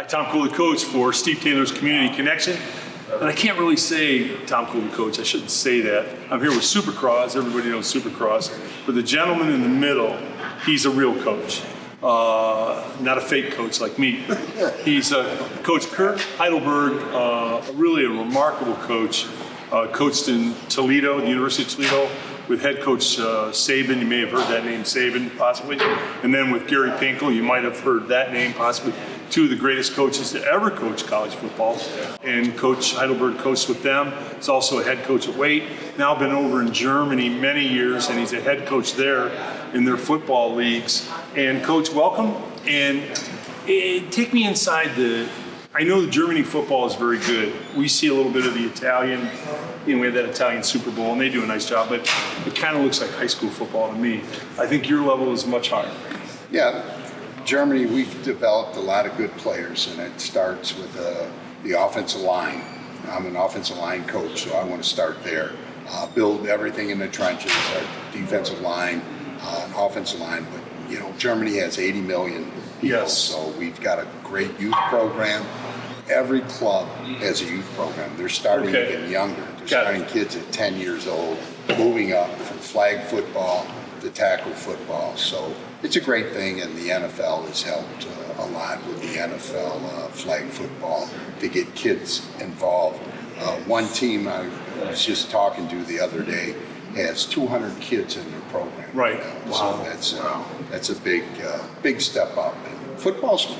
Tom Cooley, coach for Steve Taylor's Community Connection. And I can't really say Tom Cooley, coach. I shouldn't say that. I'm here with Supercross. Everybody knows Supercross. But the gentleman in the middle, he's a real coach. Not a fake coach like me. He's Coach Kirk Heidelberg, really a remarkable coach. Coached in Toledo, the University of Toledo, with head coach Saban. You may have heard that name, Saban, possibly. And then with Gary Pinkel, you might have heard that name, possibly. Two of the greatest coaches to ever coach college football. And Coach Heidelberg coached with them. He's also a head coach at Wait. Now been over in Germany many years, and he's a head coach there in their football leagues. And Coach, welcome. And take me inside I know the Germany football is very good. We see a little bit of the Italian, we had that Italian Super Bowl, and they do a nice job, but it kind of looks like high school football to me. I think your level is much higher. Yeah, Germany, we've developed a lot of good players, and it starts with the offensive line. I'm an offensive line coach, so I want to start there. Build everything in the trenches, our defensive line, offensive line, but Germany has 80 million people, yes. So we've got a great youth program. Every club has a youth program. They're starting even younger. They're starting kids at 10 years old, moving up from flag football to tackle football. So it's a great thing, and the NFL has helped a lot with the NFL flag football to get kids involved. One team I was just talking to the other day has 200 kids in their program. Right. Wow. So that's a big step up. And football's,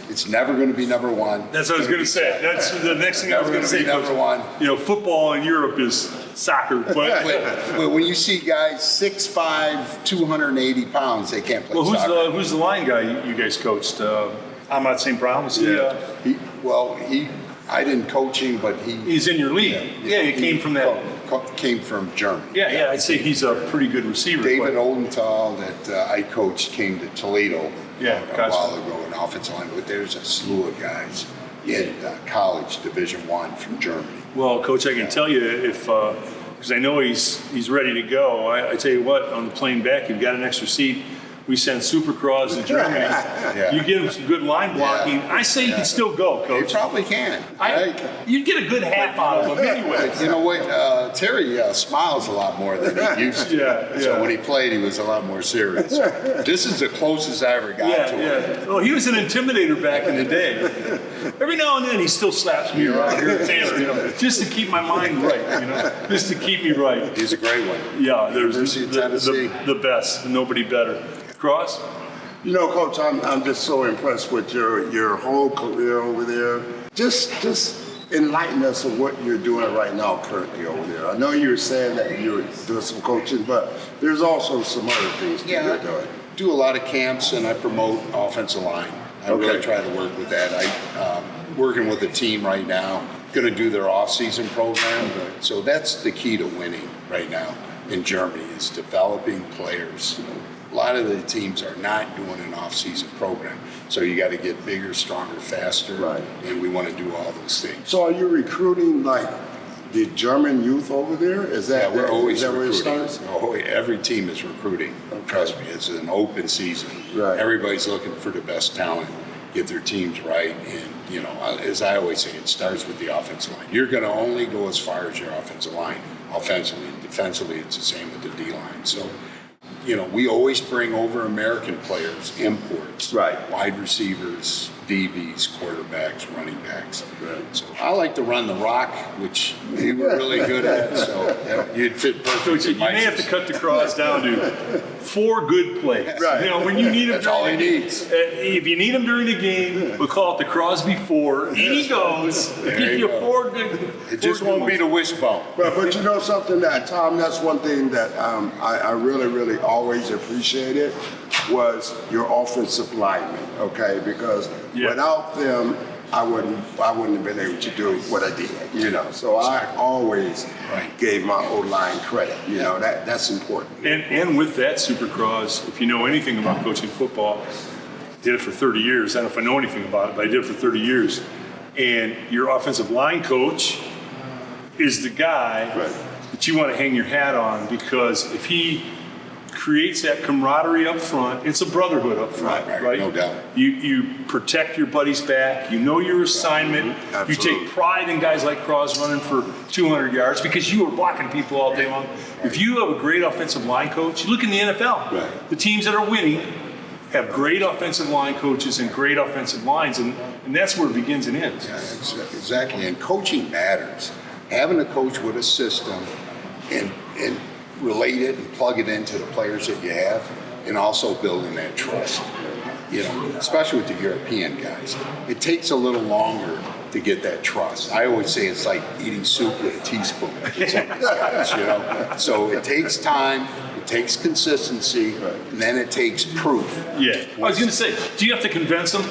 it's never going to be number one. That's what I was going to say. That's the next thing I was going to say. Number one. Football in Europe is soccer. But when you see guys 6'5", 280 pounds, they can't play soccer. Who's the line guy you guys coached? Ahmad St. Brown? I didn't coach him, but he's in your league. Yeah, he came from that. Came from Germany. Yeah, I'd say he's a pretty good receiver. David Odenthal that I coached came to Toledo a while ago in offensive line, but there's a slew of guys in college Division I from Germany. Well, Coach, I can tell you because I know he's ready to go. I tell you what, on the plane back, you've got an extra seat. We send Supercross to Germany. You get him some good line blocking. I say you can still go, Coach. You probably can. You'd get a good half out of him anyway. You know what? Terry smiles a lot more than he used to. So when he played, he was a lot more serious. This is the closest I ever got to him. Well, he was an intimidator back in the day. Every now and then, he still slaps me around here at Taylor, just to keep my mind right, just to keep me right. He's a great one. Yeah, there's University of Tennessee. The best, nobody better. Cross? Coach, I'm just so impressed with your whole career over there. Just enlighten us of what you're doing right now currently over there. I know you were saying that you're doing some coaching, but there's also some other things that you're doing. Do a lot of camps, and I promote offensive line. I really try to work with that. I'm working with a team right now, going to do their off-season program. So that's the key to winning right now in Germany is developing players. A lot of the teams are not doing an off-season program, so you got to get bigger, stronger, faster, and we want to do all those things. So are you recruiting like the German youth over there? Is that we're always recruiting? Every team is recruiting. Trust me, it's an open season. Everybody's looking for the best talent, get their teams right, and as I always say, it starts with the offensive line. You're going to only go as far as your offensive line. Offensively and defensively, it's the same with the D-line. So, we always bring over American players, imports, wide receivers, DBs, quarterbacks, running backs. So I like to run the rock, which we were really good at. So you'd fit perfectly. Coach, you may have to cut the cross down to 4 good plays. When you need him, that's all he needs. If you need him during the game, we'll call it the Crosby 4. And he goes. Give you 4 good. It just won't be the wishbone. But you know something Tom, that's one thing that I really, really always appreciated was your offensive linemen, because without them, I wouldn't have been able to do what I did, So I always gave my O-line credit, that's important. And with that, Supercross, if you know anything about coaching football, did it for 30 years. I don't know if I know anything about it, but I did it for 30 years. And your offensive line coach is the guy that you want to hang your hat on, because if he creates that camaraderie up front. It's a brotherhood up front, right? No doubt. You protect your buddy's back. You know your assignment. You take pride in guys like Cross running for 200 yards because you are blocking people all day long. If you have a great offensive line coach, you look in the NFL. The teams that are winning have great offensive line coaches and great offensive lines, and that's where it begins and ends. Yeah, exactly. And coaching matters. Having a coach with a system and relate it and plug it into the players that you have, and also building that trust. You know, especially with the European guys, it takes a little longer to get that trust. I always say it's like eating soup with a teaspoon with some of these guys, you know. So it takes time, it takes consistency, and then it takes proof. Yeah. I was going to say, do you have to convince them?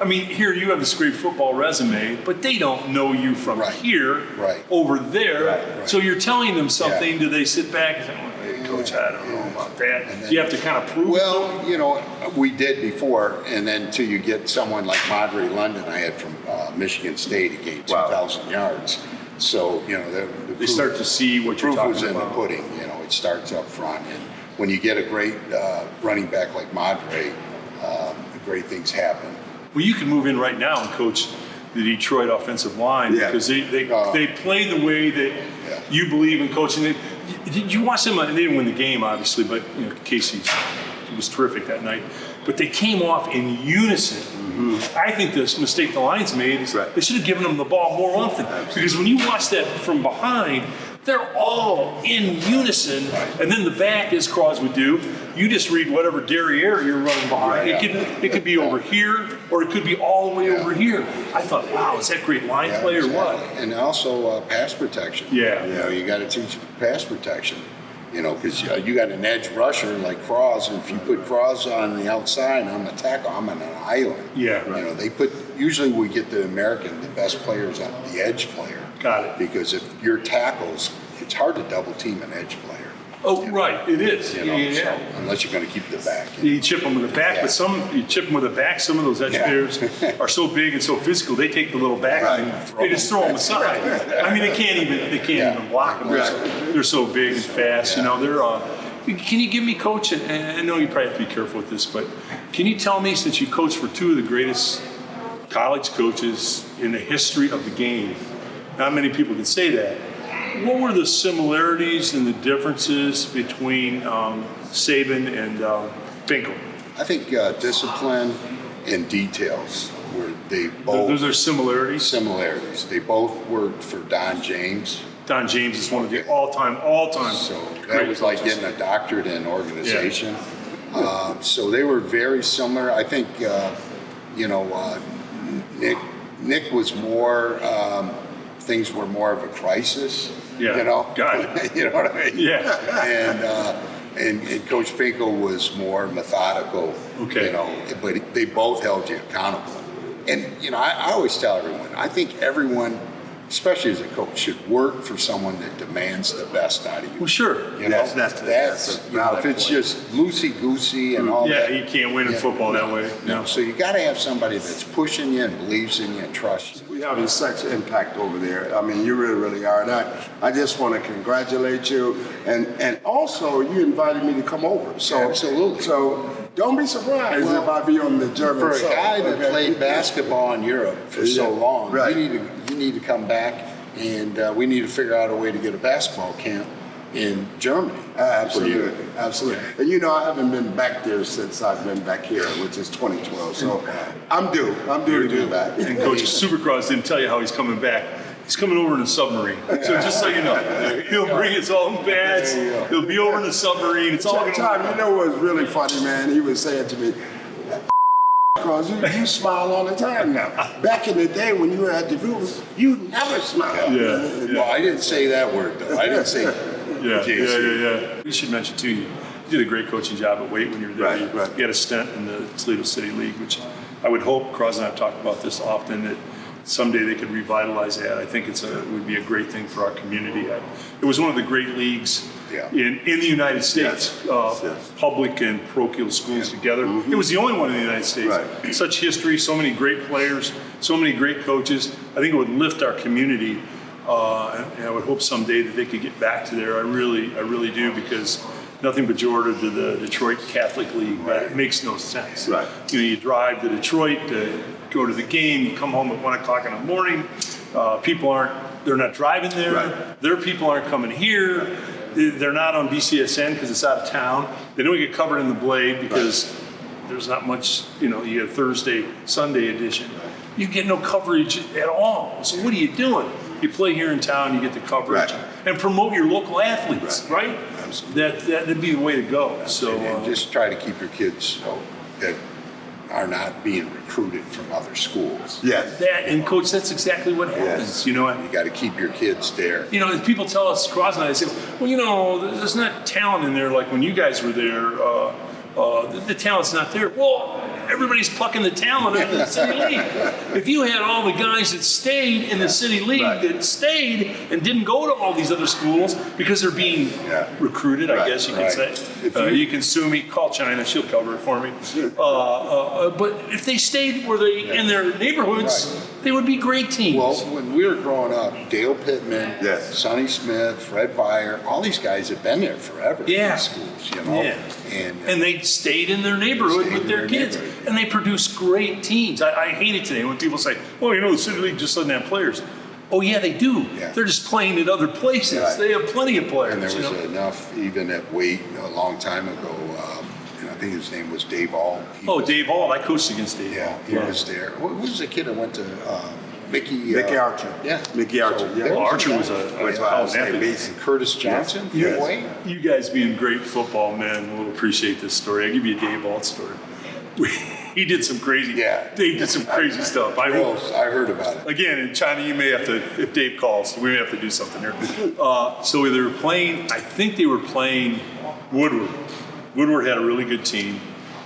I mean, here you have this great football resume, but they don't know you from here over there. So you're telling them something. Do they sit back and say, hey, Coach, I don't know about that? And then, you have to kind of prove it. Well, you know, we did before, and then until you get someone like Madre London, I had from Michigan State, he gained 2,000 yards. So, you know, they start to see what you're talking about. Proof was in the pudding, you know, it starts up front. And when you get a great running back like Madre, great things happen. Well, you can move in right now and coach the Detroit offensive line because they play the way that you believe in coaching. Did you watch them? They didn't win the game, obviously, but you know, Casey was terrific that night. But they came off in unison. I think the mistake the Lions made is they should have given them the ball more often. Because when you watch that from behind, they're all in unison. And then the back, as Cross would do, you just read whatever derriere you're running behind. It could be over here, or it could be all the way over here. I thought, wow, is that great line play or what? And also pass protection. You know, you got to teach pass protection. You know, because you got an edge rusher like Cross, and if you put Cross on the outside on the tackle, I'm on an island. You know, usually we get the best players on the edge player. Got it. Because if your tackles, it's hard to double team an edge player. Oh, right, it is. You know, so, unless you're going to keep the back. You chip them with the back, but you chip them with the back. Some of those edge players are so big and so physical. They take the little back and they just throw them aside. I mean, they can't even block them. They're so big and fast. You know, they're. Can you give me, Coach? And I know you probably have to be careful with this, but can you tell me, since you coached for two of the greatest college coaches in the history of the game, not many people can say that. What were the similarities and the differences between Saban and Pinkel? I think discipline and details were they both. Those are similarities? Similarities. They both worked for Don James. Don James is one of the all-time. So that was like getting a doctorate in organization. So they were very similar. I think, you know, Nick was more, things were more of a crisis. You know? Got it. You know what I mean? And Coach Pinkel was more methodical. You know, but they both held you accountable. And, you know, I always tell everyone, I think everyone, especially as a coach, should work for someone that demands the best out of you. Well, sure. You know, that's you know, if it's just loosey-goosey and all that. You can't win in football that way. No. So you got to have somebody that's pushing you and believes in you and trusts you. We have such impact over there. I mean, you really, really are. And I just want to congratulate you. And also, you invited me to come over. So absolutely. So don't be surprised if I be on the German For a side. guy that played basketball in Europe for so long, you need to come back, and we need to figure out a way to get a basketball camp in Germany. Absolutely. And you know, I haven't been back there since I've been back here, which is 2012. So I'm due to do that. And Coach Supercross didn't tell you how he's coming back. He's coming over in a submarine. So just so you know, he'll bring his own pads. He'll be over in the submarine. It's all going to Tom, you know what's really funny, man? He was saying to me, because you smile all the time now. Back in the day when you were at the Villas, you never smiled. Well, I didn't say that word, though. I didn't say You should mention, too, you did a great coaching job at Wait when you were there. You had a stint in the Toledo City League, which I would hope, Cross and I have talked about this often, that someday they could revitalize that. I think it would be a great thing for our community. It was one of the great leagues in the United States, public and parochial schools together. It was the only one in the United States. Such history, so many great players, so many great coaches. I think it would lift our community, and I would hope someday that they could get back to there. I really do, because nothing pejorative to the Detroit Catholic League, but it makes no sense. Right. You drive to Detroit to go to the game, you come home at 1 o'clock in the morning, they're not driving there, Right. their people aren't coming here, they're not on BCSN because it's out of town, they don't get covered in the Blade because there's not much, you have Thursday, Sunday edition. You get no coverage at all. So what are you doing? You play here in town, you get the coverage, Right. and promote your local athletes, right? Absolutely. That'd be the way to go. So And just try to keep your kids that are not being recruited from other schools. Yes. and coach, that's exactly what happens. You got to keep your kids there. People tell us, Cross and I say, well, there's not talent in there like when you guys were there. The talent's not there. Well, everybody's plucking the talent out of the city league. If you had all the guys that stayed in the city league that stayed and didn't go to all these other schools because they're being recruited, I guess you could say. You can sue me, call China, she'll cover it for me. But if they stayed where they in their neighborhoods, they would be great teams. Well, when we were growing up, Dale Pittman, Sonny Smith, Fred Beyer, all these guys have been there forever in schools, And they stayed in their neighborhood with their kids. And they produce great teams. I hate it today when people say, well, the City League just doesn't have players. Oh, yeah, they do. Yeah. They're just playing at other places. Right. They have plenty of players. And there was enough, even at Wait a long time ago, I think his name was Dave Auld. Dave Auld. I coached against Dave Auld. He was there. What was the kid that went to Mickey Archer. Yeah. Mickey Archer. Well, Archer was a athlete. And Curtis Johnson from Wait. You guys being great football men will appreciate this story. I'll give you a Dave Auld story. He did some crazy. Dave did some crazy stuff. I heard about it. Again, in China, you may have to, if Dave calls, we may have to do something here. So they were playing, I think they were playing Woodward. Woodward had a really good team.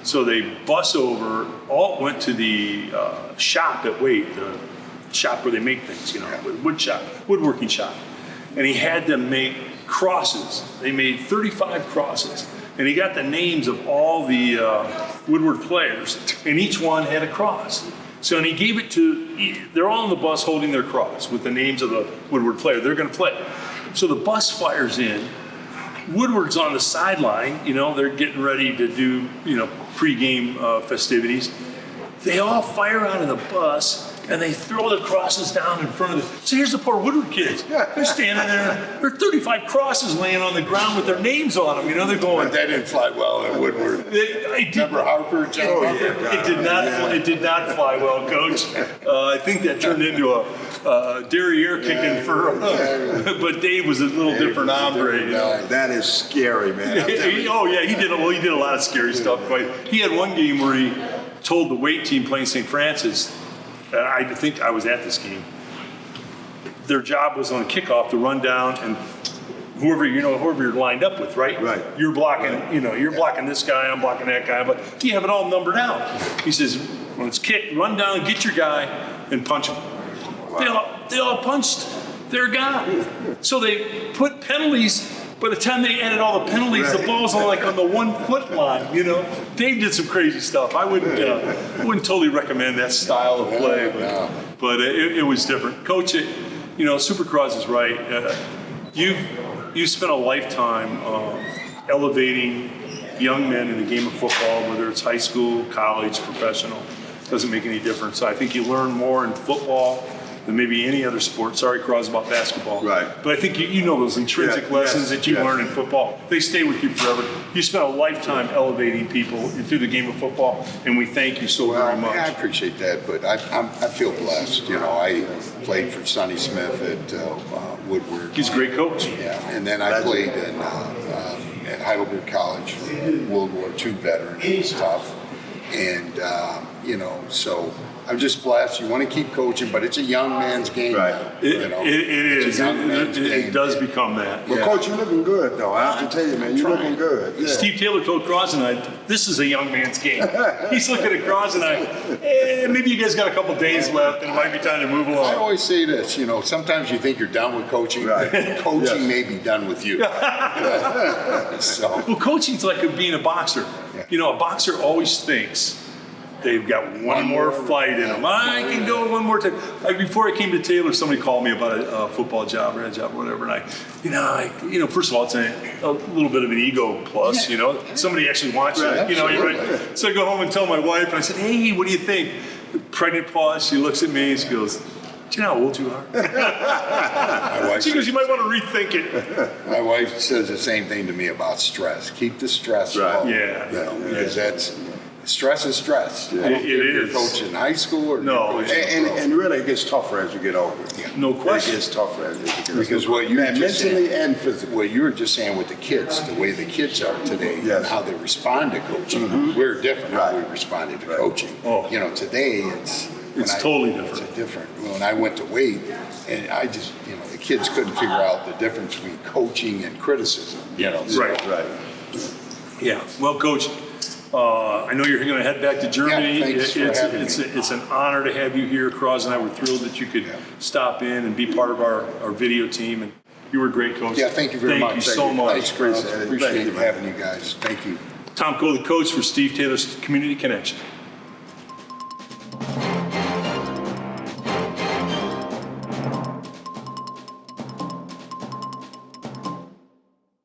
So they bus over, all went to the shop at Wade, the shop where they make things, woodworking shop. And he had them make crosses. They made 35 crosses. And he got the names of all the Woodward players, and each one had a cross. So, and he gave it they're all on the bus holding their cross with the names of the Woodward player. They're going to play. So the bus fires in. Woodward's on the sideline. They're getting ready to do, pregame festivities. They all fire out of the bus. And they throw the crosses down in front of them. So here's the poor Woodward kids. They're standing there. There are 35 crosses laying on the ground with their names on them. They're going. But that didn't fly well at Woodward. Remember Harper, John Harper? It did not fly well, Coach. I think that turned into a derriere kicking for. But Dave was a little different hombre. That is scary, man. He did a lot of scary stuff. But he had one game where he told the Wait team playing St. Francis. I think I was at this game. Their job was on kickoff to run down and whoever you're lined up with, right? Right. You're blocking, you're blocking this guy, I'm blocking that guy, but you have it all numbered out. He says, when it's kicked, run down, get your guy, and punch him. Wow. They all punched their guy. So they put penalties. By the time they added all the penalties, the ball's on the 1 foot line. Dave did some crazy stuff. I wouldn't totally recommend that style of play, but it was different. Coach, Supercross is right. You spent a lifetime elevating young men in the game of football, whether it's high school, college, professional. Doesn't make any difference. I think you learn more in football than maybe any other sport. Sorry, Cross, about basketball. Right. But I think you know those intrinsic lessons that you learn in football. They stay with you forever. You spent a lifetime elevating people through the game of football, and we thank you so very much. I appreciate that, but I feel blessed. I played for Sonny Smith at Woodward. He's a great coach. Yeah, and then I played at Heidelberg College for World War II veteran. It was tough, and so I'm just blessed. You want to keep coaching, but it's a young man's game. Right. It is. It does become that. Well, Coach, you're looking good, though. I have to tell you, man, you're looking good. Yeah. Steve Taylor told Cross and I, this is a young man's game. He's looking at Cross and I, maybe you guys got a couple days left and it might be time to move along. I always say this, sometimes you think you're done with coaching. Right. Coaching may be done with you. Well, coaching's like being a boxer. A boxer always thinks they've got one more fight in them. I can go one more time. Like before I came to Taylor, somebody called me about a football job or a job or whatever, and first of all, it's a little bit of an ego plus, somebody actually wants Right, you, you're absolutely. right. So I go home and tell my wife, and I said, hey, what do you think? Pregnant pause, she looks at me and she goes, do you know how old you are? My wife She goes, says- you might want to rethink it. My wife says the same thing to me about stress. Keep the stress Right. low. Yeah. Because stress is stress. I don't It care if is. You're coaching high school or No, you're coaching And, pro. and really, it gets tougher as you get older. No It question. gets tougher as you get older. Because what you were just mentally saying- and physically. What you were just saying with the kids, the way the kids are today Yes. and how they respond to coaching, we're different how we Right. responded to Right. coaching. Oh. Today It's totally different. It's different. When I went to Wade, and I just, the kids couldn't figure out the difference between coaching and criticism. So- Right. Right. Yeah. Well, Coach, I know you're going to head back to Germany. Yeah, thanks for having me. It's an honor to have you here. Cross and I were thrilled that you could stop in and be part of our video team. And you were great, Coach. Yeah, thank you very much. Thank you so much. Thanks, Chris. Appreciate it. Appreciate Thank you, man. having you guys. Thank you. Tom Cole, the coach for Steve Taylor's Community Connection.